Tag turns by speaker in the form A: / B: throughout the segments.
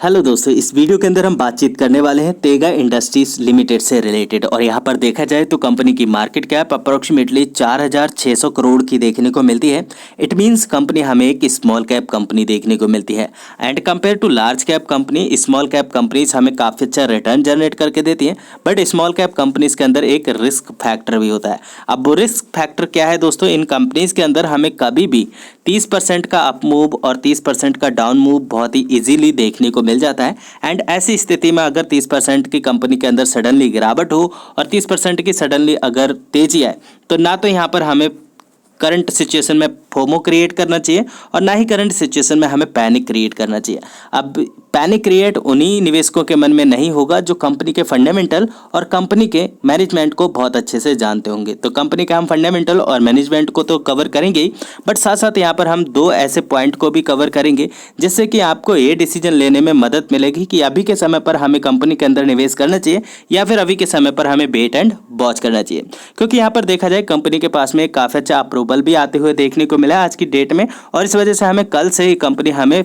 A: Hello दोस्तों, इस video के अंदर हम बातचीत करने वाले हैं तेगा इंडस्ट्रीज लिमिटेड से रिलेटेड। और यहाँ पर देखा जाए तो कंपनी की मार्केट कैप अप्रोक्सीमेटली 4,600 करोड़ की देखने को मिलती है। इट मींस कंपनी हमें एक स्मॉल कैप कंपनी देखने को मिलती है। And compare to large cap company, small cap companies हमें काफ़ी अच्छा रिटर्न जनरेट करके देती हैं। बट स्मॉल कैप कंपनीज के अंदर एक रिस्क फैक्टर भी होता है। अब वो रिस्क फैक्टर क्या है दोस्तों? इन कंपनीज के अंदर हमें कभी भी 30% का अप मूव और 30% का डाउन मूव बहुत ही इजीली देखने को मिल जाता है। एंड ऐसी स्थिति में अगर 30% की कंपनी के अंदर सडनली गिरावट हो और 30% की सडनली अगर तेजी आए, तो ना तो यहाँ पर हमें करंट सिचुएशन में फोमो क्रिएट करना चाहिए और ना ही करंट सिचुएशन में हमें पैनिक क्रिएट करना चाहिए। अब पैनिक क्रिएट उन्हीं निवेशकों के मन में नहीं होगा जो कंपनी के फंडामेंटल और कंपनी के मैनेजमेंट को बहुत अच्छे से जानते होंगे। तो कंपनी का हम फंडामेंटल और मैनेजमेंट को तो कवर करेंगे ही, बट साथ साथ यहाँ पर हम दो ऐसे पॉइंट को भी कवर करेंगे जिससे कि आपको ये डिसीजन लेने में मदद मिलेगी कि अभी के समय पर हमें कंपनी के अंदर निवेश करना चाहिए या फिर अभी के समय पर हमें वेट एंड वॉच करना चाहिए। क्योंकि यहाँ पर देखा जाए कंपनी के पास में काफ़ी अच्छा अप्रूवल भी आते हुए देखने को मिला आज की डेट में, और इस वजह से हमें कल से ही कंपनी हमें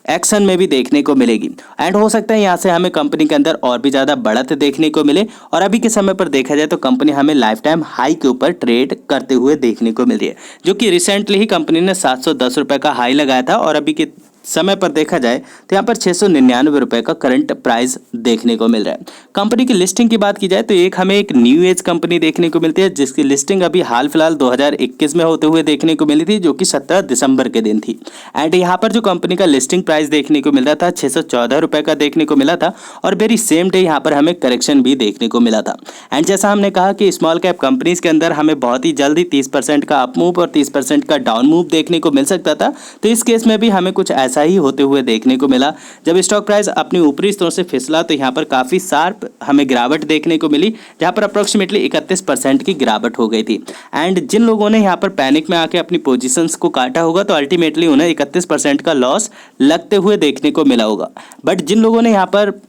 A: एक्शन में भी देखने को मिलेगी। एंड हो सकता है यहाँ से हमें कंपनी के अंदर और भी ज़्यादा बढ़त देखने को मिले। और अभी के समय पर देखा जाए तो कंपनी हमें लाइफ टाइम हाई के ऊपर ट्रेड करते हुए देखने को मिल रही है, जो कि रिसेंटली ही कंपनी ने 710 रुपये का हाई लगाया था और अभी के समय पर देखा जाए तो यहाँ पर 699 रुपये का करंट प्राइस देखने को मिल रहा है। कंपनी की लिस्टिंग की बात की जाए तो हमें एक न्यू एज कंपनी देखने को मिलती है जिसकी लिस्टिंग अभी हाल फिलहाल 2021 में होते हुए देखने को मिली थी, जो कि 17 दिसंबर के दिन थी। एंड यहाँ पर जो कंपनी का लिस्टिंग प्राइस देखने को मिल रहा था 614 रुपये का देखने को मिला था और वेरी सेम डे यहाँ पर हमें करेक्शन भी देखने को मिला था। एंड जैसा हमने कहा कि स्मॉल कैप कंपनीज के अंदर हमें बहुत ही जल्दी 30% का अप मूव और 30% का डाउन मूव देखने को मिल सकता था, तो इस केस में भी हमें कुछ ऐसा ही होते हुए देखने को मिला। जब स्टॉक प्राइस अपनी ऊपरी स्तरों से फिसला तो यहाँ पर काफ़ी शार्प हमें गिरावट देखने को मिली, जहाँ पर अप्रोक्सीमेटली 31% की गिरावट हो गई थी। एंड जिन लोगों ने यहाँ पर पैनिक में आके अपनी पोजीशंस को काटा होगा तो अल्टीमेटली उन्हें 31% का लॉस लगते हुए देखने को मिला होगा। बट जिन लोगों ने यहाँ पर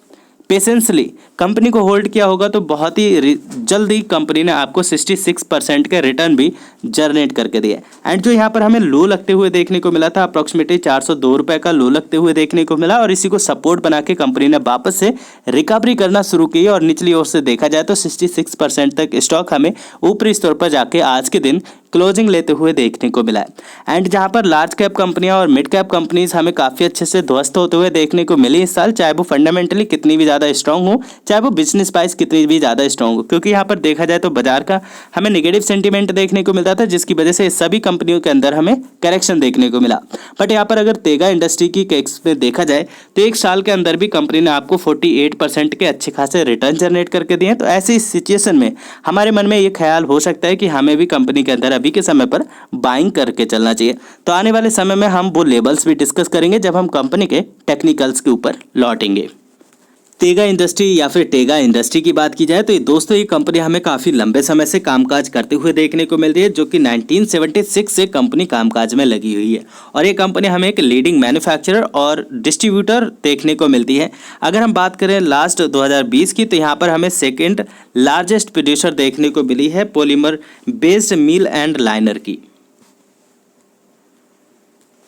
A: पेशेंसली कंपनी को होल्ड किया होगा तो बहुत ही जल्दी कंपनी ने आपको 66% के रिटर्न भी जनरेट करके दिए। एंड जो यहाँ पर हमें लो लगते हुए देखने को मिला था अप्रोक्सीमेटली 402 रुपये का लो लगते हुए देखने को मिला, और इसी को सपोर्ट बना के कंपनी ने वापस से रिकवरी करना शुरू की और निचली ओर से देखा जाए तो 66% तक स्टॉक हमें ऊपरी स्तर पर जाके आज के दिन क्लोजिंग लेते हुए देखने को मिला है। एंड जहां पर लार्ज कैप कंपनियां और मिड कैप कंपनीज हमें काफ़ी अच्छे से ध्वस्त होते हुए देखने को मिली इस साल, चाहे वो फंडामेंटली कितनी भी ज़्यादा स्ट्रांग हो, चाहे वो बिजनेस वाइज कितनी भी ज़्यादा स्ट्रांग हो। क्योंकि यहाँ पर देखा जाए तो बाजार का हमें नेगेटिव सेंटीमेंट देखने को मिलता था, जिसकी वजह से सभी कंपनियों के अंदर हमें करेक्शन देखने को मिला। बट यहाँ पर अगर तेगा इंडस्ट्री की केस में देखा जाए तो एक साल के अंदर भी कंपनी ने आपको 48% के अच्छे खासे रिटर्न जनरेट करके दिए। तो ऐसी सिचुएशन में हमारे मन में ये ख्याल हो सकता है कि हमें भी कंपनी के अंदर अभी के समय पर बाइंग करके चलना चाहिए। तो आने वाले समय में हम वो लेवल्स भी डिस्कस करेंगे जब हम कंपनी के टेक्निकल्स के ऊपर लौटेंगे। तेगा इंडस्ट्री या फिर टेगा इंडस्ट्री की बात की जाए तो ये दोस्तों ये कंपनी हमें काफ़ी लंबे समय से कामकाज करते हुए देखने को मिल रही है, जो कि 1976 से कंपनी कामकाज में लगी हुई है। और ये कंपनी हमें एक लीडिंग मैन्युफैक्चरर और डिस्ट्रीब्यूटर देखने को मिलती है। अगर हम बात करें लास्ट 2020 की तो यहाँ पर हमें सेकेंड लार्जेस्ट प्रोड्यूसर देखने को मिली है polymer based mill and liner की।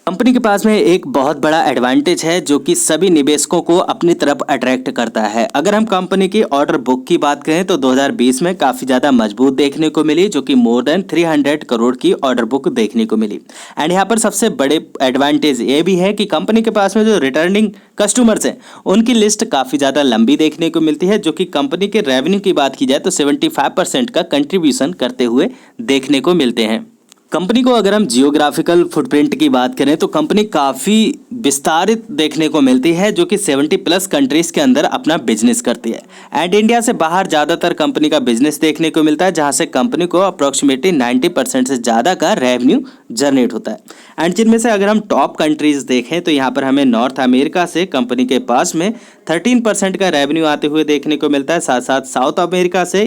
A: कंपनी के पास में एक बहुत बड़ा एडवांटेज है जो कि सभी निवेशकों को अपनी तरफ अट्रैक्ट करता है। अगर हम कंपनी की ऑर्डर बुक की बात करें तो 2020 में काफ़ी ज़्यादा मजबूत देखने को मिली, जो कि मोर देन 300 करोड़ की ऑर्डर बुक देखने को मिली। एंड यहाँ पर सबसे बड़े एडवांटेज ये भी है कि कंपनी के पास में जो रिटर्निंग कस्टमर्स हैं उनकी लिस्ट काफ़ी ज़्यादा लंबी देखने को मिलती है, जो कि कंपनी के रेवेन्यू की बात की जाए तो 75% का कंट्रीब्यूशन करते हुए देखने को मिलते हैं। कंपनी को अगर हम जियोग्राफिकल फुटप्रिंट की बात करें तो कंपनी काफ़ी विस्तारित देखने को मिलती है, जो कि 70+ कंट्रीज़ के अंदर अपना बिजनेस करती है। एंड इंडिया से बाहर ज़्यादातर कंपनी का बिजनेस देखने को मिलता है, जहां से कंपनी को अप्रोक्सीमेटली 90% से ज़्यादा का रेवेन्यू जनरेट होता है। एंड जिनमें से अगर हम टॉप कंट्रीज़ देखें तो यहाँ पर हमें नॉर्थ अमेरिका से कंपनी के पास में 13% का रेवेन्यू आते हुए देखने को मिलता है, साथ साथ साउथ अमेरिका से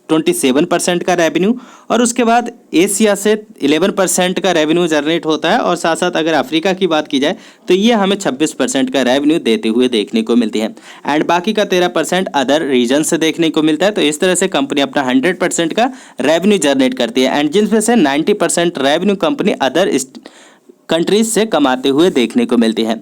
A: 27% का रेवेन्यू, और उसके बाद एशिया से 11% का रेवेन्यू जनरेट होता है, और साथ साथ अगर अफ्रीका की बात की जाए तो ये हमें 26% का रेवेन्यू देते हुए देखने को मिलती है। एंड बाकी का 13% अदर रीजन से देखने को मिलता है। तो इस तरह से कंपनी अपना 100% का रेवेन्यू जनरेट करती है, एंड जिनमें से 90% रेवेन्यू कंपनी अदर कंट्रीज से कमाते हुए देखने को मिलती है।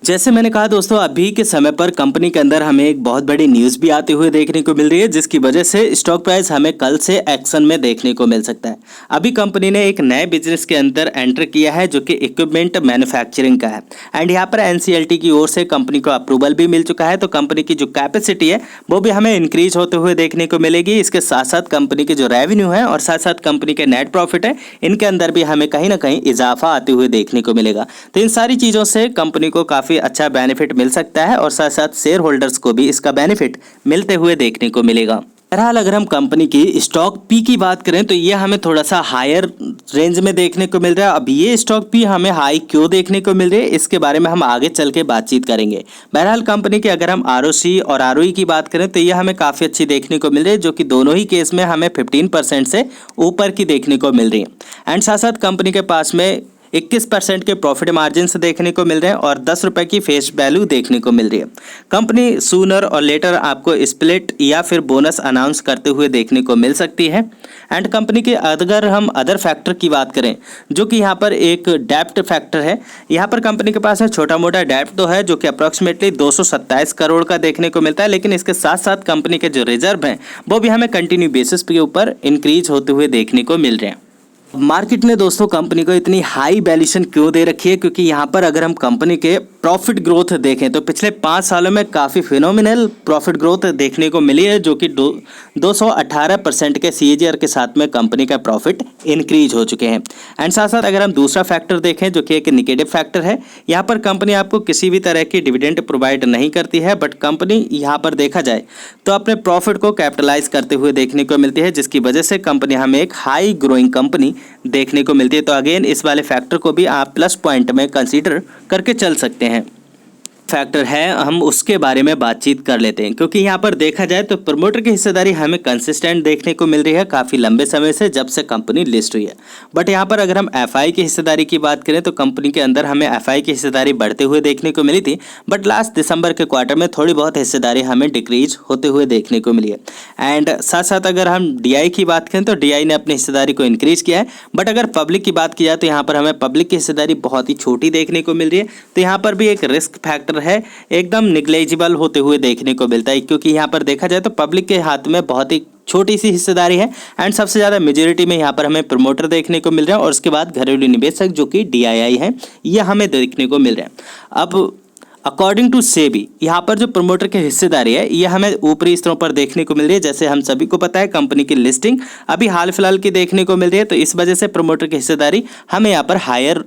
A: जैसे मैंने कहा दोस्तों, अभी के समय पर कंपनी के अंदर हमें एक बहुत बड़ी न्यूज़ भी आते हुए देखने को मिल रही है, जिसकी वजह से स्टॉक प्राइस हमें कल से एक्शन में देखने को मिल सकता है। अभी कंपनी ने एक नए बिजनेस के अंदर एंटर किया है जो कि इक्विपमेंट मैन्युफैक्चरिंग का है। एंड यहाँ पर एनसीएलटी की ओर से कंपनी को अप्रूवल भी मिल चुका है, तो कंपनी की जो कैपेसिटी है वो भी हमें इंक्रीज होते हुए देखने को मिलेगी। इसके साथ साथ कंपनी की जो रेवेन्यू है और साथ साथ कंपनी के नेट प्रॉफिट है, इनके अंदर भी हमें कहीं ना कहीं इजाफा आते हुए देखने को मिलेगा। तो इन सारी चीज़ों से कंपनी को काफ़ी अच्छा बेनिफिट मिल सकता है और साथ साथ शेयर होल्डर्स को भी इसका बेनिफिट मिलते हुए देखने को मिलेगा। बहरहाल अगर हम कंपनी की स्टॉक पी की बात करें तो ये हमें थोड़ा सा हायर रेंज में देखने को मिल रहा है। अब ये स्टॉक पी हमें हाई क्यों देखने को मिल रही है, इसके बारे में हम आगे चल के बातचीत करेंगे। बहरहाल कंपनी की अगर हम आरओसी और आरओई की बात करें तो ये हमें काफ़ी अच्छी देखने को मिल रही है, जो कि दोनों ही केस में हमें 15% से ऊपर की देखने को मिल रही है। एंड साथ साथ कंपनी के पास में 21% के प्रॉफिट मार्जिन से देखने को मिल रहे हैं और 10 रुपये की फेस वैल्यू देखने को मिल रही है। कंपनी सूनर और लेटर आपको स्प्लिट या फिर बोनस अनाउंस करते हुए देखने को मिल सकती है। एंड कंपनी के अगर हम अदर फैक्टर की बात करें, जो कि यहाँ पर एक डेप्ट फैक्टर है, यहाँ पर कंपनी के पास है छोटा मोटा डेप्ट तो है जो कि अप्रॉक्सीमेटली 227 करोड़ का देखने को मिलता है, लेकिन इसके साथ साथ कंपनी के जो रिजर्व हैं वो भी हमें कंटिन्यू बेसिस के ऊपर इंक्रीज होते हुए देखने को मिल रहे हैं। मार्केट ने दोस्तों कंपनी को इतनी हाई वैल्यूएशन क्यों दे रखी है, क्योंकि यहाँ पर अगर हम कंपनी के प्रॉफिट ग्रोथ देखें तो पिछले 5 सालों में काफ़ी फिनोमिनल प्रॉफिट ग्रोथ देखने को मिली है, जो कि 218% के सीएजीआर के साथ में कंपनी का प्रॉफिट इंक्रीज हो चुके हैं। एंड साथ साथ अगर हम दूसरा फैक्टर देखें जो कि एक निगेटिव फैक्टर है, यहाँ पर कंपनी आपको किसी भी तरह की डिविडेंड प्रोवाइड नहीं करती है, बट कंपनी यहाँ पर देखा जाए तो अपने प्रॉफिट को कैपिटलाइज करते हुए देखने को मिलती है, जिसकी वजह से कंपनी हमें एक हाई ग्रोइंग कंपनी देखने को मिलती है। तो अगेन इस वाले फैक्टर को भी आप प्लस पॉइंट में कंसीडर करके चल सकते हैं। फैक्टर है हम उसके बारे में बातचीत कर लेते हैं, क्योंकि यहाँ पर देखा जाए तो प्रमोटर की हिस्सेदारी हमें कंसिस्टेंट देखने को मिल रही है काफ़ी लंबे समय से, जब से कंपनी लिस्ट हुई है। बट यहाँ पर अगर हम एफआई की हिस्सेदारी की बात करें तो कंपनी के अंदर हमें एफआई की हिस्सेदारी बढ़ते हुए देखने को मिली थी, बट लास्ट दिसंबर के क्वार्टर में थोड़ी बहुत हिस्सेदारी हमें डिक्रीज होते हुए देखने को मिली है। एंड साथ साथ अगर हम डीआई की बात करें तो डीआई ने अपनी हिस्सेदारी को इंक्रीज किया है, बट अगर पब्लिक की बात की जाए तो यहाँ पर हमें पब्लिक की हिस्सेदारी बहुत ही छोटी देखने को मिल रही है। तो यहाँ पर भी एक रिस्क फैक्टर है, एकदम निग्लेजिबल होते हुए देखने को मिलता है, क्योंकि यहाँ पर देखा जाए तो पब्लिक के हाथ में बहुत ही छोटी सी हिस्सेदारी है। एंड सबसे ज़्यादा मेजोरिटी में यहाँ पर हमें प्रमोटर देखने को मिल रहे हैं और उसके बाद घरेलू निवेशक जो कि डीआईआई है, ये हमें देखने को मिल रहे हैं। अब अकॉर्डिंग टू सेबी यहाँ पर जो प्रमोटर की हिस्सेदारी है ये हमें ऊपरी स्तरों पर देखने को मिल रही है। जैसे हम सभी को पता है कंपनी की लिस्टिंग अभी हाल फिलहाल की देखने को मिल रही है, तो इस वजह से प्रमोटर की हिस्सेदारी हमें यहाँ पर हायर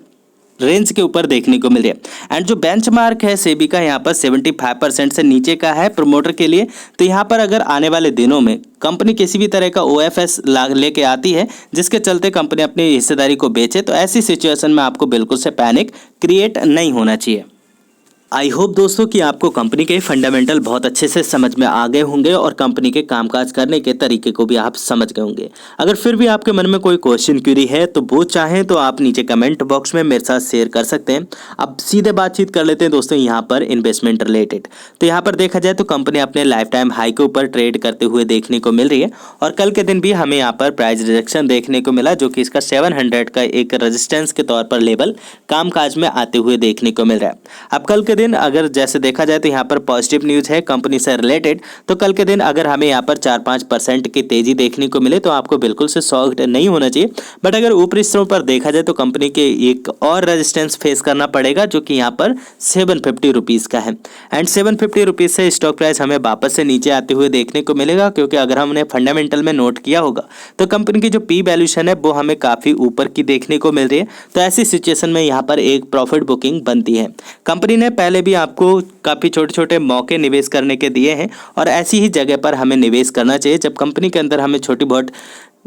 A: रेंज के ऊपर देखने को मिल रही है। एंड जो बेंचमार्क है सेबी का यहाँ पर 75% से नीचे का है प्रमोटर के लिए। तो यहाँ पर अगर आने वाले दिनों में कंपनी किसी भी तरह का ओएफएस लेके आती है जिसके चलते कंपनी अपनी हिस्सेदारी को बेचे, तो ऐसी सिचुएशन में आपको बिल्कुल से पैनिक क्रिएट नहीं होना चाहिए। आई होप दोस्तों कि आपको कंपनी के फंडामेंटल बहुत अच्छे से समझ में आ गए होंगे और कंपनी के कामकाज करने के तरीके को भी आप समझ गए होंगे। अगर फिर भी आपके मन में कोई क्वेश्चन क्यूरी है तो वो चाहें तो आप नीचे कमेंट बॉक्स में मेरे साथ शेयर कर सकते हैं। अब सीधे बातचीत कर लेते हैं दोस्तों यहाँ पर इन्वेस्टमेंट रिलेटेड। तो यहाँ पर देखा जाए तो कंपनी अपने लाइफ टाइम हाई के ऊपर ट्रेड करते हुए देखने को मिल रही है और कल के दिन भी हमें यहाँ पर प्राइस रिजेक्शन देखने को मिला, जो कि इसका 700 का एक रेजिस्टेंस के तौर पर लेवल कामकाज में आते हुए देखने को मिल रहा है। अब कल के दिन अगर जैसे देखा जाए तो यहाँ पर पॉजिटिव न्यूज़ है कंपनी से रिलेटेड, तो कल के दिन अगर हमें यहाँ पर 4-5% की तेजी देखने को मिले तो आपको बिल्कुल से शॉक्ड नहीं होना चाहिए। बट अगर ऊपरी स्तरों पर देखा जाए तो कंपनी के एक और रेजिस्टेंस फेस करना पड़ेगा, जो कि यहाँ पर 750 रुपीज़ का है। एंड 750 रुपीज़ से स्टॉक प्राइस हमें वापस से नीचे आते हुए देखने को मिलेगा, क्योंकि अगर हमने फंडामेंटल में नोट किया होगा तो कंपनी की जो पी वैल्यूएशन है वो हमें काफ़ी ऊपर की देखने को मिल रही है। तो ऐसी सिचुएशन में यहाँ पर एक प्रॉफिट बुकिंग बनती है। कंपनी ने पहले भी आपको काफ़ी छोटे छोटे मौके निवेश करने के दिए हैं और ऐसी ही जगह पर हमें निवेश करना चाहिए जब कंपनी के अंदर हमें छोटी बहुत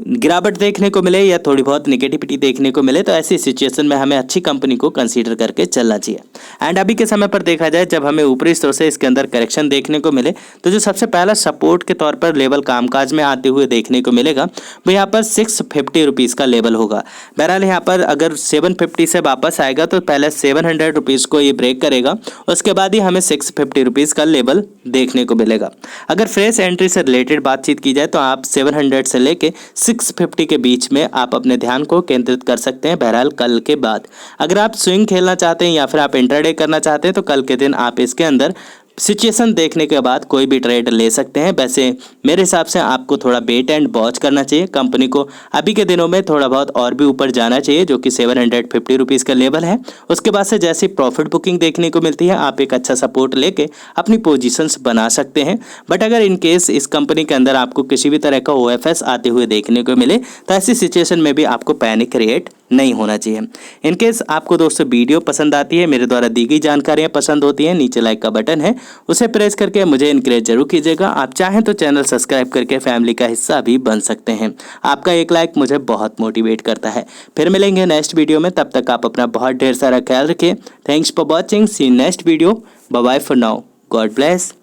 A: गिरावट देखने को मिले या थोड़ी बहुत निगेटिविटी देखने को मिले, तो ऐसी सिचुएशन में हमें अच्छी कंपनी को कंसीडर करके चलना चाहिए। एंड अभी के समय पर देखा जाए जब हमें ऊपरी स्तर से इसके अंदर करेक्शन देखने को मिले तो जो सबसे पहला सपोर्ट के तौर पर लेवल कामकाज में आते हुए देखने को मिलेगा वो यहाँ पर 650 रुपीज़ का लेवल होगा। बहरहाल यहाँ पर अगर 750 से वापस आएगा तो पहले 700 रुपीज़ को ये ब्रेक करेगा, उसके बाद ही हमें 650 रुपीज़ का लेवल देखने को मिलेगा। अगर फ्रेश एंट्री से रिलेटेड बातचीत की जाए तो आप 700 से लेके 650 के बीच में आप अपने ध्यान को केंद्रित कर सकते हैं। बहरहाल कल के बाद अगर आप स्विंग खेलना चाहते हैं या फिर आप इंट्राडे करना चाहते हैं तो कल के दिन आप इसके अंदर सिचुएशन देखने के बाद कोई भी ट्रेड ले सकते हैं। वैसे मेरे हिसाब से आपको थोड़ा वेट एंड वॉच करना चाहिए। कंपनी को अभी के दिनों में थोड़ा बहुत और भी ऊपर जाना चाहिए, जो कि 750 रुपीज़ का लेवल है। उसके बाद से जैसे प्रॉफिट बुकिंग देखने को मिलती है आप एक अच्छा सपोर्ट लेके अपनी पोजीशंस बना सकते हैं। बट अगर इन केस इस कंपनी के अंदर आपको किसी भी तरह का OFS आते हुए देखने को मिले तो ऐसी सिचुएशन में भी आपको पैनिक क्रिएट नहीं होना चाहिए। इनकेस आपको दोस्तों वीडियो पसंद आती है, मेरे द्वारा दी गई जानकारियाँ पसंद होती हैं, नीचे लाइक का बटन है उसे प्रेस करके मुझे इनकरेज जरूर कीजिएगा। आप चाहें तो चैनल सब्सक्राइब करके फैमिली का हिस्सा भी बन सकते हैं। आपका एक लाइक मुझे बहुत मोटिवेट करता है। फिर मिलेंगे नेक्स्ट वीडियो में, तब तक आप अपना बहुत ढेर सारा ख्याल रखें। Thanks for watching, see next video, bye bye for now, God bless.